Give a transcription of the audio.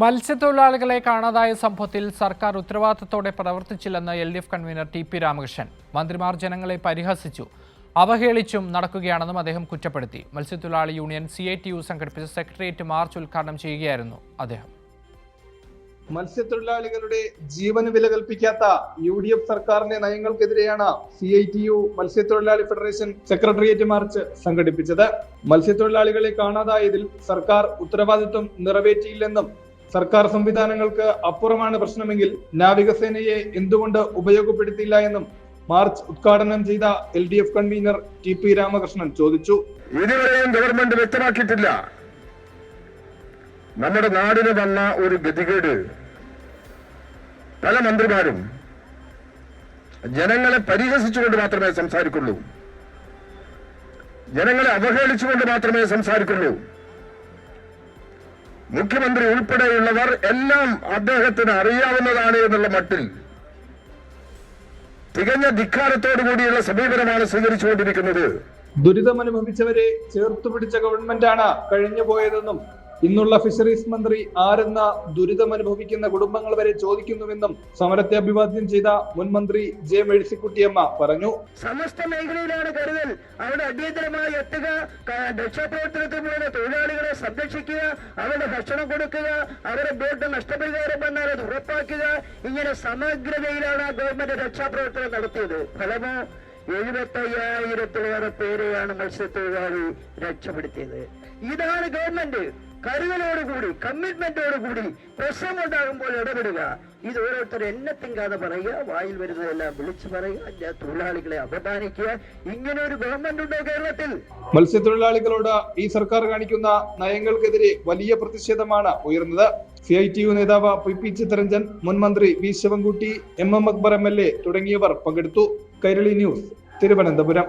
മത്സ്യത്തൊഴിലാളികളെ കാണാതായ സംഭവത്തിൽ സർക്കാർ ഉത്തരവാദിത്തത്തോടെ പ്രവർത്തിച്ചില്ലെന്ന് LDF കൺവീനർ TP രാമകൃഷ്ണൻ. മന്ത്രിമാർ ജനങ്ങളെ പരിഹസിച്ചു, അവഹേളിച്ചും നടക്കുകയാണെന്നും അദ്ദേഹം കുറ്റപ്പെടുത്തി. മത്സ്യത്തൊഴിലാളി യൂണിയൻ CITU സംഘടിപ്പിച്ച സെക്രട്ടേറിയറ്റ് മാർച്ച് ഉദ്ഘാടനം ചെയ്യുകയായിരുന്നു അദ്ദേഹം. മത്സ്യത്തൊഴിലാളികളുടെ ജീവന് വില കൽപ്പിക്കാത്ത UDF സർക്കാരിന്റെ നയങ്ങൾക്കെതിരെയാണ് CITU മത്സ്യത്തൊഴിലാളി ഫെഡറേഷൻ സെക്രട്ടേറിയറ്റ് മാർച്ച് സംഘടിപ്പിച്ചത്. മത്സ്യത്തൊഴിലാളികളെ കാണാതായതിൽ സർക്കാർ ഉത്തരവാദിത്വം നിറവേറ്റിയില്ലെന്നും സർക്കാർ സംവിധാനങ്ങൾക്ക് അപ്പുറമാണ് പ്രശ്നമെങ്കിൽ നാവികസേനയെ എന്തുകൊണ്ട് ഉപയോഗപ്പെടുത്തിയില്ല എന്നും മാർച്ച് ഉദ്ഘാടനം ചെയ്ത LDF കൺവീനർ TP രാമകൃഷ്ണൻ ചോദിച്ചു. ഇതുവരെയും ഗവൺമെന്റ് വ്യക്തമാക്കിയിട്ടില്ല. നമ്മുടെ നാടിന് വന്ന ഒരു ഗതികേട് പല മന്ത്രിമാരും ജനങ്ങളെ പരിഹസിച്ചുകൊണ്ട് മാത്രമേ സംസാരിക്കുള്ളൂ, ജനങ്ങളെ അവഹേളിച്ചുകൊണ്ട് മാത്രമേ സംസാരിക്കുള്ളൂ. മുഖ്യമന്ത്രി ഉൾപ്പെടെയുള്ളവർ എല്ലാം അദ്ദേഹത്തിന് അറിയാവുന്നതാണ് എന്നുള്ള മട്ടിൽ തികഞ്ഞ ധിക്കാരത്തോടു കൂടിയുള്ള സമീപനമാണ് സ്വീകരിച്ചുകൊണ്ടിരിക്കുന്നത്. ദുരിതമനുഭവിച്ചവരെ ചേർത്തുപിടിച്ച ഗവൺമെന്റാണ് കഴിഞ്ഞു പോയതെന്നും ഇന്നുള്ള ഫിഷറീസ് മന്ത്രി ആരെന്ന ദുരിതമനുഭവിക്കുന്ന കുടുംബങ്ങൾ വരെ ചോദിക്കുന്നുവെന്നും സമരത്തെ അഭിവാദ്യം ചെയ്ത മുൻ മന്ത്രി J. മേഴ്സിക്കുട്ടിയമ്മ പറഞ്ഞു. സമസ്ത മേഖലയിലാണ് കരുതൽ. അവിടെ അടിയന്തരമായി എത്തുക, രക്ഷാപ്രവർത്തനത്തിലൂടെ തൊഴിലാളികളെ സംരക്ഷിക്കുക, അവരുടെ ഭക്ഷണം കൊടുക്കുക, അവരുടെ ബോട്ട് നഷ്ടപരിഹാരം വന്നാൽ അത് ഉറപ്പാക്കുക. ഇങ്ങനെ സമഗ്രതയിലാണ് ഗവൺമെന്റ് രക്ഷാപ്രവർത്തനം നടത്തിയത്. ഫലമോ 75,000-ലേറെ പേരെയാണ് മത്സ്യത്തൊഴിലാളി രക്ഷപ്പെടുത്തിയത്. ഇതാണ് ഗവൺമെന്റ് കരുതലോടുകൂടി, കമ്മിറ്റ്മെന്റോടുകൂടി പ്രശ്നമുണ്ടാകുമ്പോൾ ഇടപെടുക. ഇത് ഓരോരുത്തർ എന്നെത്തിങ്കാതെ പറയുക, വായിൽ വരുന്നതെല്ലാം വിളിച്ചു പറയുക, തൊഴിലാളികളെ അപമാനിക്കുക. ഇങ്ങനെ ഒരു ഗവൺമെന്റ് ഉണ്ടോ കേരളത്തിൽ? മത്സ്യത്തൊഴിലാളികളോട് ഈ സർക്കാർ കാണിക്കുന്ന നയങ്ങൾക്കെതിരെ വലിയ പ്രതിഷേധമാണ് ഉയർന്നത്. CITU നേതാവ് PP ചിത്തരഞ്ജൻ, മുൻ മന്ത്രി V. Sivankutty, MM Akbar MLA തുടങ്ങിയവർ പങ്കെടുത്തു. കൈരളി ന്യൂസ്, തിരുവനന്തപുരം.